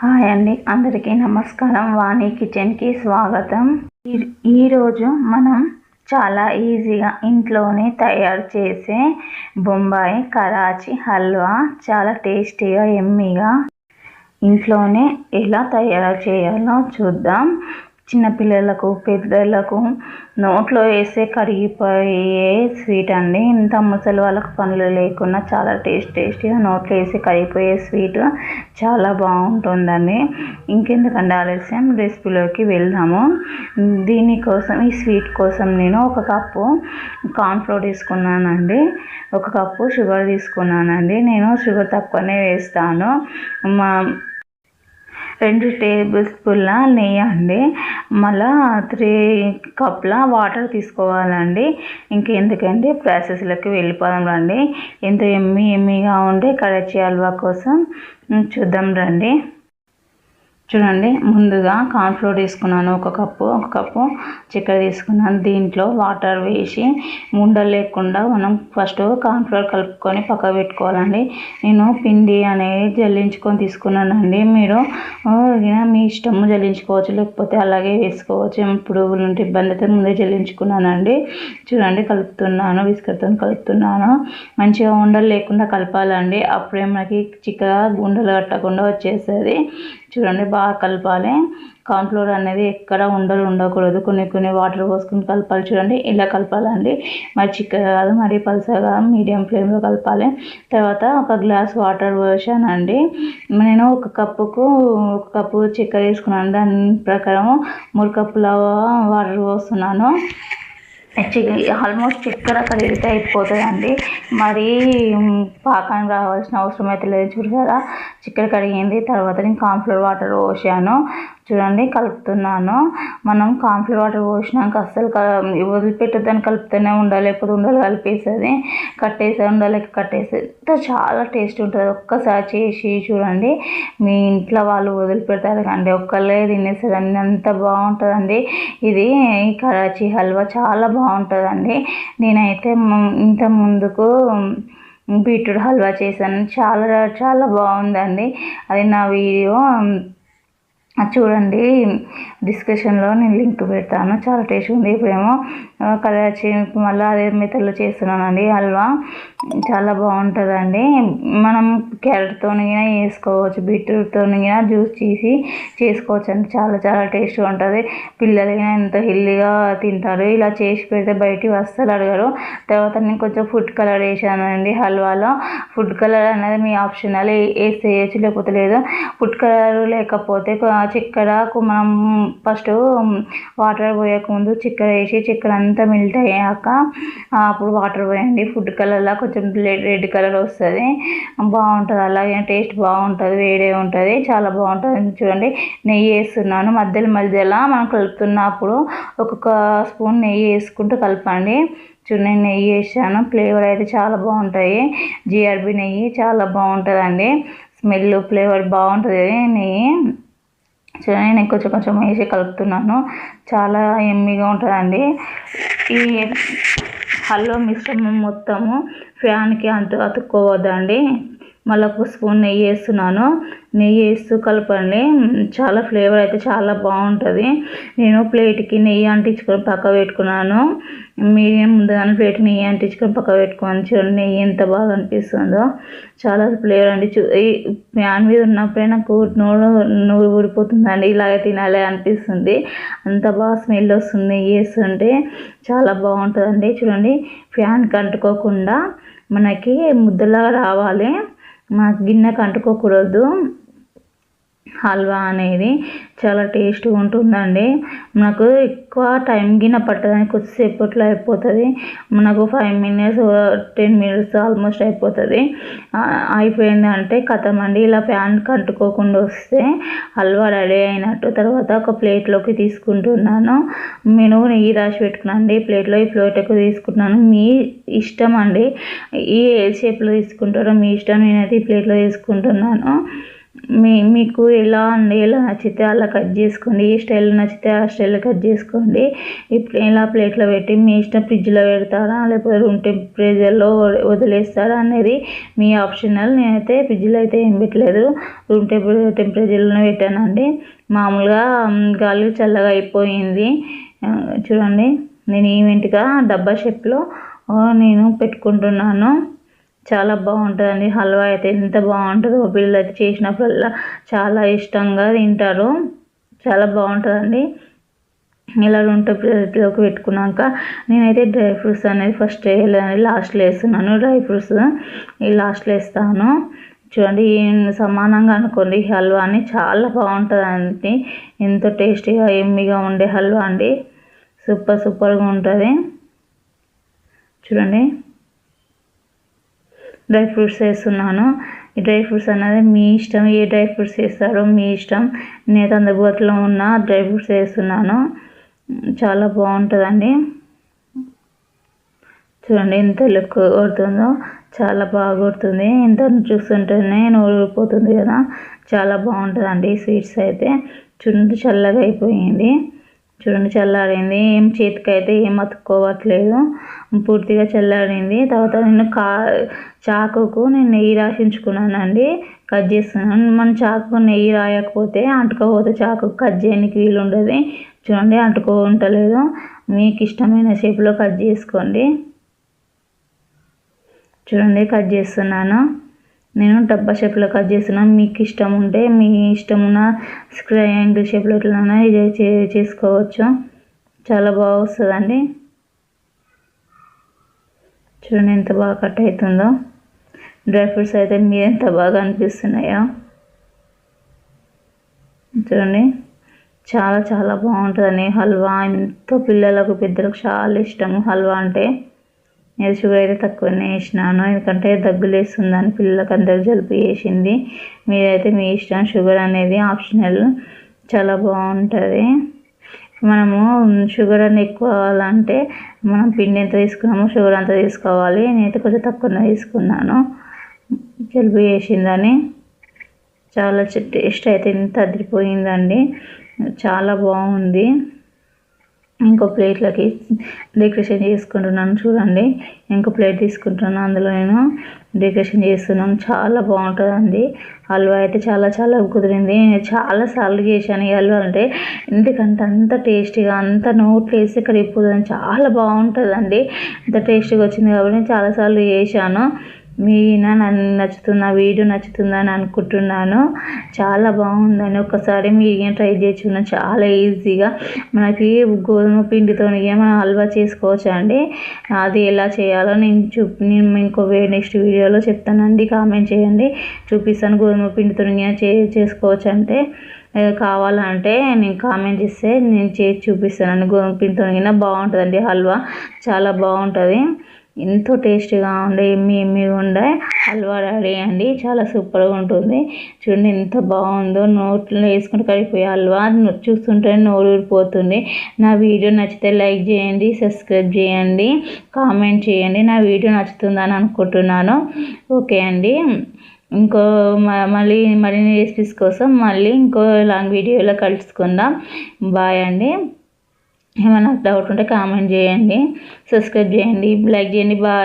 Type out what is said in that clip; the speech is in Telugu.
హాయ్ అండి, అందరికీ నమస్కారం. వాణి కిచెన్కి స్వాగతం. ఈరోజు మనం చాలా ఈజీగా ఇంట్లోనే తయారు చేసే బొంబాయి కరాచీ హల్వా చాలా టేస్టీగా ఎమ్మీగా ఇంట్లోనే ఎలా తయారు చేయాలో చూద్దాం. చిన్నపిల్లలకు పెద్దలకు నోట్లో వేస్తే కరిగిపోయే స్వీట్ అండి. ఇంత ముసలి వాళ్ళకు పనులు లేకుండా చాలా టేస్టీగా నోట్లో వేసి కరిగిపోయే స్వీట్ చాలా బాగుంటుందండి. ఇంకెందుకంటే ఆలస్యం, రెసిపీలోకి వెళ్దాము. దీనికోసం ఈ స్వీట్ కోసం నేను 1 కప్పు కార్న్ఫ్లోర్ తీసుకున్నానండి, 1 కప్పు షుగర్ తీసుకున్నానండి. నేను షుగర్ తక్కువనే వేస్తాను. 2 టేబుల్ స్పూన్ల నెయ్యి అండి, మళ్ళా 3 కప్ల వాటర్ తీసుకోవాలండి. ఇంకెందుకంటే ప్రాసెస్లోకి వెళ్ళిపోదాం రండి. ఎంతో ఎమ్మీగా ఉండే కరాచీ హల్వా కోసం చూద్దాం రండి. చూడండి, ముందుగా కార్న్ఫ్లోర్ తీసుకున్నాను 1 కప్పు చక్కెర తీసుకున్నాను. దీంట్లో వాటర్ వేసి ఉండలు లేకుండా మనం ఫస్ట్ కార్న్ఫ్లోర్ కలుపుకొని పక్క పెట్టుకోవాలండి. నేను పిండి అనేది జల్లించుకొని తీసుకున్నానండి. మీరు మీ ఇష్టము జల్లించుకోవచ్చు, లేకపోతే అలాగే వేసుకోవచ్చు. పురుగులు ఉంటే ఇబ్బంది అయితే ముందే జల్లించుకున్నానండి. చూడండి, కలుపుతున్నాను, విస్కర్తో కలుపుతున్నాను. మంచిగా ఉండలు లేకుండా కలపాలండి, అప్పుడే మనకి చిక్కగా ఉండలు కట్టకుండా వచ్చేస్తుంది. చూడండి, బాగా కలపాలి. కార్న్ఫ్లోర్ అనేది ఎక్కడ ఉండలు ఉండకూడదు, కొన్ని వాటర్ పోసుకుని కలపాలి. చూడండి, ఇలా కలపాలండి. మరి చిక్కగా కాదు, మరి పలుచగా కాదు, మీడియం ఫ్లేమ్లో కలపాలి. తర్వాత 1 గ్లాస్ వాటర్ పోసానండి. నేను 1 కప్పు చక్కెర తీసుకున్నాను, దాని ప్రకారం 3 కప్పుల వాటర్ పోస్తున్నాను. ఆల్మోస్ట్ చక్కెర కరిగితే అయిపోతుందండి, మరి పాకానికి రావాల్సిన అవసరం అయితే లేదు. చూసారా, చక్కెర కరిగింది. తర్వాత నేను కార్న్ఫ్లోర్ వాటర్ పోసాను. చూడండి, కలుపుతున్నాను. మనం కార్న్ఫ్లోర్ వాటర్ పోసినాక అస్సలు వదిలిపెట్టద్దని కలుపుతూనే ఉండాలి, లేకపోతే ఉండలు కలిపేస్తుంది, కట్టేస్తుంది. చాలా టేస్ట్ ఉంటుంది. ఒక్కసారి చేసి చూడండి, మీ ఇంట్లో వాళ్ళు వదిలిపెడతారు కండి, ఒక్కళ్ళే తినేసేదండి, అంత బాగుంటుందండి. ఇది ఈ కరాచీ హల్వా చాలా బాగుంటుందండి. నేనైతే ఇంత ముందుకు బీట్రూట్ హల్వా చేశాను, చాలా బాగుందండి. అది నా వీడియో చూడండి, డిస్క్రిప్షన్లో నేను లింక్ పెడతాను. చాలా టేస్ట్ ఉంది. ఇప్పుడేమో కరాచీ మళ్ళీ అదే మెథడ్లో చేస్తున్నానండి హల్వా, చాలా బాగుంటుందండి. మనం క్యారెట్తో చేసుకోవచ్చు, బీట్రూట్తో జ్యూస్ తీసి చేసుకోవచ్చు అండి. చాలా టేస్ట్గా ఉంటుంది. పిల్లలైనా ఎంతో హెల్దీగా తింటారు. ఇలా చేసి పెడితే బయటికి అస్సలు అడగరు. తర్వాత నేను కొంచెం ఫుడ్ కలర్ వేసానండి హల్వాలో. ఫుడ్ కలర్ అనేది మీ ఆప్షనల్, వేస్తే వేయచ్చు, లేకపోతే లేదు. ఫుడ్ కలర్ లేకపోతే చక్కెరకు మనం ఫస్ట్ వాటర్ పోయకముందు చక్కెర వేసి చక్కెర అంతా మెల్ట్ అయ్యాక అప్పుడు వాటర్ పోయండి. ఫుడ్ కలర్లా కొంచెం రెడ్ కలర్ వస్తుంది, బాగుంటుంది. అలాగే టేస్ట్ బాగుంటుంది, వేడే ఉంటుంది, చాలా బాగుంటుంది. చూడండి, నెయ్యి వేస్తున్నాను. మధ్యలో మనం కలుపుతున్నప్పుడు 1 స్పూన్ నెయ్యి వేసుకుంటూ కలపండి. చూడండి, నెయ్యి వేసాను. ఫ్లేవర్ అయితే చాలా బాగుంటాయి. జిఆర్బి నెయ్యి చాలా బాగుంటుందండి. స్మెల్, ఫ్లేవర్ బాగుంటుంది నెయ్యి. చూడండి, నేను కొంచెం వేసి కలుపుతున్నాను. చాలా ఎమ్మీగా ఉంటుందండి. ఈ హల్వా మిశ్రమం మొత్తము ఫ్యాన్కి అతుక్కోవద్దండి. మళ్ళీ 1 స్పూన్ నెయ్యి వేస్తున్నాను. నెయ్యి వేస్తూ కలపండి. చాలా ఫ్లేవర్ అయితే చాలా బాగుంటుంది. నేను ప్లేట్కి నెయ్యి అంటించుకొని పక్క పెట్టుకున్నాను. మీడియం ముందుగానే ప్లేట్కి నెయ్యి అంటించుకొని పక్క పెట్టుకోని చూడండి, నెయ్యి ఎంత బాగా అనిపిస్తుందో. చాలా ఫ్లేవర్ అండి. ఈ ప్యాన్ మీద ఉన్నప్పుడే నాకు నూరు ఊడిపోతుందండి, ఇలాగే తినాలి అనిపిస్తుంది, అంత బాగా స్మెల్ వస్తుంది. నెయ్యి వేస్తుంటే చాలా బాగుంటుందండి. చూడండి, ఫ్యాన్కి అంటుకోకుండా మనకి ముద్దలాగా రావాలి, మనకి గిన్నెకి అంటుకోకూడదు. హల్వా అనేది చాలా టేస్ట్గా ఉంటుందండి. మనకు ఎక్కువ టైం గిన్నె పట్టదని, కొద్దిసేపట్లో అయిపోతుంది. మనకు 5 minutes 10 minutes ఆల్మోస్ట్ అయిపోతుంది. అయిపోయింది అంటే కథం అండి. ఇలా ప్యాన్కి అంటుకోకుండా వస్తే హల్వా రెడీ అయినట్టు. తర్వాత ఒక ప్లేట్లోకి తీసుకుంటున్నాను. నేను నెయ్యి రాసి పెట్టుకున్నాను ప్లేట్లో. ఈ ప్లేట్లోకి తీసుకుంటున్నాను. మీ ఇష్టం అండి, ఏ షేప్లో తీసుకుంటారో మీ ఇష్టం. నేనైతే ఈ ప్లేట్లో తీసుకుంటున్నాను. మీకు ఎలా నచ్చితే అలా కట్ చేసుకోండి. ఏ స్టైల్లో నచ్చితే ఆ స్టైల్లో కట్ చేసుకోండి. ఇప్పుడు ఇలా ప్లేట్లో పెట్టి మీ ఇష్టం, ఫ్రిడ్జ్లో పెడతారా లేకపోతే రూమ్ టెంపరేచర్లో వదిలేస్తారా అనేది మీ ఆప్షనల్. నేనైతే ఫ్రిడ్జ్లో అయితే ఏం పెట్టలేదు, రూమ్ టెంపరేచర్లోనే పెట్టానండి. మామూలుగా గాలి చల్లగా అయిపోయింది. చూడండి, నేను ఈవెంట్గా డబ్బా షేప్లో నేను పెట్టుకుంటున్నాను. చాలా బాగుంటుందండి హల్వా అయితే. ఎంత బాగుంటుందో, పిల్లలు అయితే చేసినప్పుడల్లా చాలా ఇష్టంగా తింటారు. చాలా బాగుంటుందండి. ఇలా ఉంటే ప్లేట్లోకి పెట్టుకున్నాక నేనైతే డ్రై ఫ్రూట్స్ అనేది ఫస్ట్ వేయాలని లాస్ట్లో వేస్తున్నాను. డ్రై ఫ్రూట్స్ ఈ లాస్ట్లో వేస్తాను. చూడండి, సమానంగా అనుకోండి హల్వాని. చాలా బాగుంటుందండి. ఎంతో టేస్టీగా ఎమ్మిగా ఉండే హల్వా అండి. సూపర్గా ఉంటుంది. చూడండి, డ్రై ఫ్రూట్స్ వేస్తున్నాను. ఈ డ్రై ఫ్రూట్స్ అనేది మీ ఇష్టం, ఏ డ్రై ఫ్రూట్స్ వేస్తారో మీ ఇష్టం. నేను అందుబాటులో ఉన్న డ్రై ఫ్రూట్స్ వేస్తున్నాను. చాలా బాగుంటుందండి. చూడండి ఎంత లుక్ కొడుతుందో, చాలా బాగా కొడుతుంది. ఇంత చూస్తుంటేనే నూరిపోతుంది కదా, చాలా బాగుంటుందండి ఈ స్వీట్స్ అయితే. చూడండి, చల్లగా అయిపోయింది. చూడండి, చల్లారింది. ఏం చేతికైతే ఏం అతుక్కోవట్లేదు, పూర్తిగా చల్లారింది. తర్వాత నేను చాకుకు నేను నెయ్యి రాసించుకున్నానండి. కట్ చేస్తున్నాను. మన చాకుకు నెయ్యి రాయకపోతే అంటుకోపోతే చాకు కట్ చేయడానికి వీలు ఉండదు. చూడండి, అంటుకోవట్లేదు. మీకు ఇష్టమైన షేప్లో కట్ చేసుకోండి. చూడండి, కట్ చేస్తున్నాను. నేను డబ్బా షేప్లో కట్ చేస్తున్నాను. మీకు ఇష్టం ఉంటే మీ ఇష్టం ఉన్న ట్రయాంగిల్ షేప్లో ఎట్లైనా ఇది చేసుకోవచ్చు. చాలా బాగా వస్తుందండి. చూడండి ఎంత బాగా కట్ అవుతుందో. డ్రై ఫ్రూట్స్ అయితే మీరు ఎంత బాగా అనిపిస్తున్నాయో చూడండి. చాలా బాగుంటుందండి హల్వా. ఎంతో పిల్లలకు పెద్దలకు చాలా ఇష్టం హల్వా అంటే. నేను షుగర్ అయితే తక్కువనే వేసినాను, ఎందుకంటే దగ్గులు వేస్తుందని పిల్లలకి అందరికి జలుబు వేసింది. మీరైతే మీ ఇష్టం, షుగర్ అనేది ఆప్షనల్. చాలా బాగుంటుంది. మనము షుగర్ అని ఎక్కువ అవ్వాలంటే మనం పిండి ఎంత తీసుకున్నామో షుగర్ అంత తీసుకోవాలి. నేనైతే కొంచెం తక్కువనే తీసుకున్నాను, జలుబు వేసిందని. చాలా టేస్ట్ అయితే ఎంత అదిరిపోయిందండి, చాలా బాగుంది. ఇంకో ప్లేట్లకి డెకరేషన్ చేసుకుంటున్నాను. చూడండి, ఇంకో ప్లేట్ తీసుకుంటున్నాను, అందులో నేను డెకరేషన్ చేస్తున్నాను. చాలా బాగుంటుందండి హల్వా అయితే. చాలా కుదిరింది. నేను చాలాసార్లు చేశాను ఈ హల్వా. అంటే ఎందుకంటే అంత టేస్టీగా, అంత నోట్లో వేసి కరిగిపోతుంది. చాలా బాగుంటుందండి. అంత టేస్టీగా వచ్చింది కాబట్టి నేను చాలాసార్లు చేశాను. నచ్చుతుందా, వీడియో నచ్చుతుందా అని అనుకుంటున్నాను. చాలా బాగుందని ఒకసారి మీరు ట్రై చేయొచ్చు. చాలా ఈజీగా మనకి గోధుమ పిండితో మనం హల్వా చేసుకోవచ్చు అండి. అది ఎలా చేయాలో నేను ఇంకో నెక్స్ట్ వీడియోలో చెప్తానండి. కామెంట్ చేయండి, చూపిస్తాను. గోధుమ పిండితో చేసుకోవచ్చు అంటే కావాలంటే నేను కామెంట్ చేస్తే నేను చేసి చూపిస్తానండి. గోధుమ పిండితో బాగుంటుందండి హల్వా, చాలా బాగుంటుంది. ఎంతో టేస్టీగా ఉండే ఎమ్మిగా ఉండే హల్వా రెడీ అండి. చాలా సూపర్గా ఉంటుంది. చూడండి ఎంత బాగుందో, నోట్లో వేసుకుంటే కరిగిపోయే హల్వా. చూస్తుంటే నోరు ఊరిపోతుంది. నా వీడియో నచ్చితే లైక్ చేయండి, సబ్స్క్రైబ్ చేయండి, కామెంట్ చేయండి. నా వీడియో నచ్చుతుందని అనుకుంటున్నాను. ఓకే అండి. మరిన్ని రెసిపీస్ కోసం మళ్ళీ ఇంకో లాంగ్ వీడియోలో కలుసుకుందాం. బాయ్ అండి. ఏమైనా డౌట్ ఉంటే కామెంట్ చేయండి, సబ్స్క్రైబ్ చేయండి, లైక్ చేయండి. బాయ్.